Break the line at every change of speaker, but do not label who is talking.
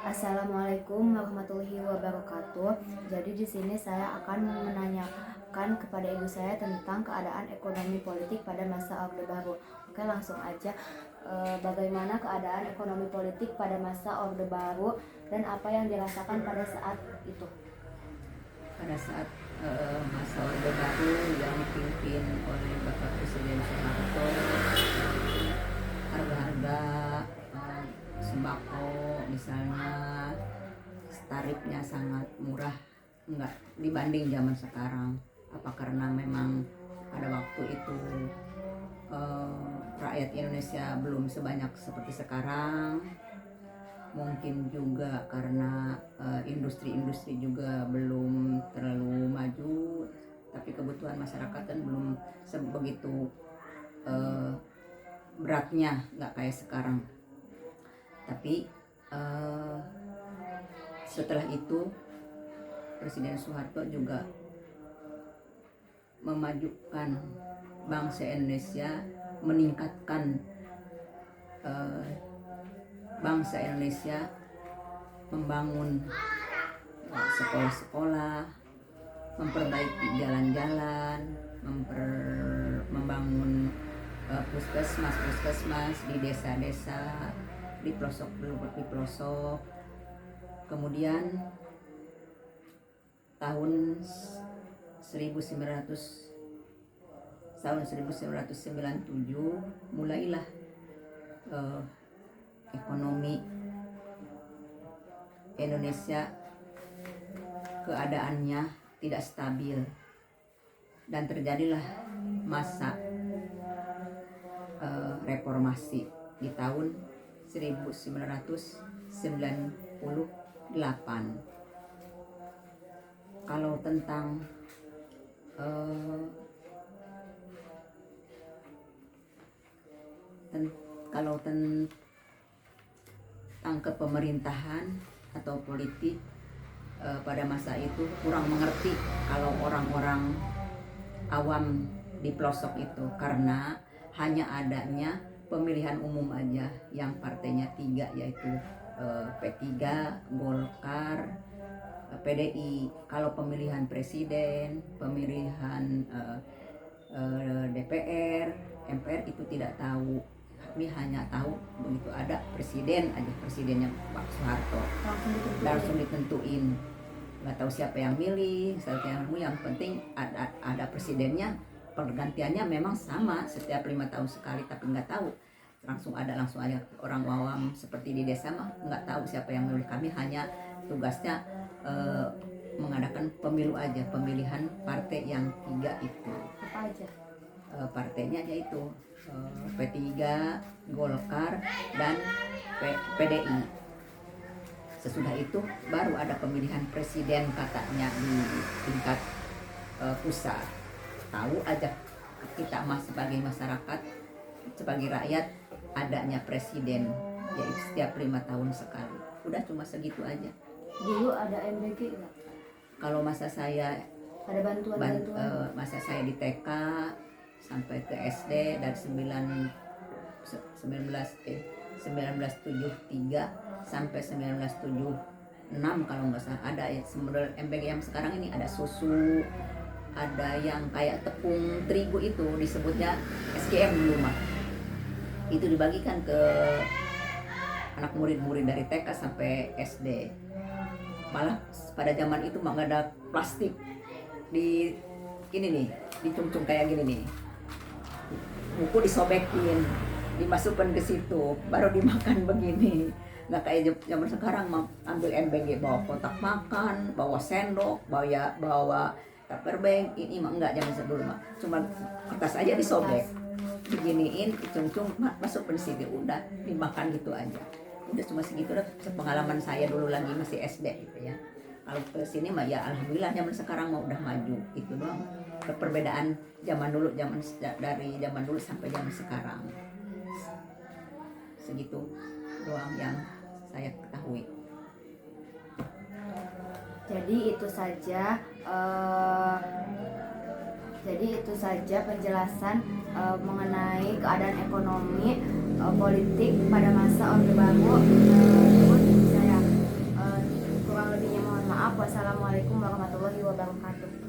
Assalamualaikum warahmatullahi wabarakatuh. Jadi di sini saya akan menanyakan kepada ibu saya tentang keadaan ekonomi politik pada masa Orde Baru. Oke, langsung aja. Bagaimana keadaan ekonomi politik pada masa Orde Baru dan apa yang dirasakan pada saat itu?
Pada saat masa Orde Baru yang dipimpin oleh Bapak Presiden Soeharto, harga-harga sembako misalnya tarifnya sangat murah, enggak dibanding zaman sekarang. Apa karena memang pada waktu itu rakyat Indonesia belum sebanyak seperti sekarang, mungkin juga karena industri-industri juga belum terlalu maju, tapi kebutuhan masyarakat kan belum sebegitu beratnya, nggak kayak sekarang. Tapi setelah itu Presiden Soeharto juga memajukan bangsa Indonesia, meningkatkan bangsa Indonesia, membangun sekolah-sekolah, memperbaiki jalan-jalan, membangun puskesmas di desa-desa, di pelosok. Kemudian tahun 1997 mulailah ekonomi Indonesia keadaannya tidak stabil dan terjadilah masa reformasi di tahun 1998. Kalau tentang tentang kepemerintahan atau politik pada masa itu kurang mengerti kalau orang-orang awam di pelosok itu, karena hanya adanya pemilihan umum aja yang partainya 3, yaitu P3, Golkar, PDI. Kalau pemilihan presiden, pemilihan DPR, MPR itu tidak tahu. Kami hanya tahu begitu ada presiden aja, presidennya Pak Soeharto langsung ditentuin. Nggak tahu siapa yang milih, yang penting ada presidennya. Pergantiannya memang sama setiap 5 tahun sekali, tapi nggak tahu langsung aja. Orang awam seperti di desa mah nggak tahu siapa yang milih. Kami hanya tugasnya mengadakan pemilu aja, pemilihan partai yang 3 itu.
Apa aja?
Partainya yaitu P3, Golkar, dan PDI. Sesudah itu baru ada pemilihan presiden katanya di tingkat pusat. Tahu aja kita sebagai masyarakat, sebagai rakyat, adanya presiden yaitu setiap 5 tahun sekali. Udah cuma segitu aja.
Dulu ada MBG nggak?
Kalau masa saya
Ada bantuan?
Masa saya di TK sampai ke SD dari 1973 sampai 1976 kalau nggak salah, ada ya model MBG yang sekarang ini. Ada susu, ada yang kayak tepung terigu itu disebutnya SGM dulu mah. Itu dibagikan ke anak murid-murid dari TK sampai SD. Malah pada zaman itu mah nggak ada plastik di ini nih, dicungcung kayak gini nih. Buku disobekin, dimasukkan ke situ, baru dimakan begini. Nggak kayak zaman sekarang mah ambil MBG bawa kotak makan, bawa sendok, bawa tupperware. Ini mah enggak, zaman dulu mah cuma kertas aja disobek, diginiin, dicungcung, masuk ke situ, udah dimakan gitu aja. Udah cuma segitu. Udah pengalaman saya dulu lagi masih SD gitu ya. Kalau ke sini mah ya alhamdulillah, zaman sekarang mah udah maju, itu doang perbedaan dari zaman dulu sampai zaman sekarang. Segitu doang yang saya ketahui.
Jadi itu saja penjelasan mengenai keadaan ekonomi politik pada masa Orde Baru menurut saya. Wassalamualaikum warahmatullahi wabarakatuh.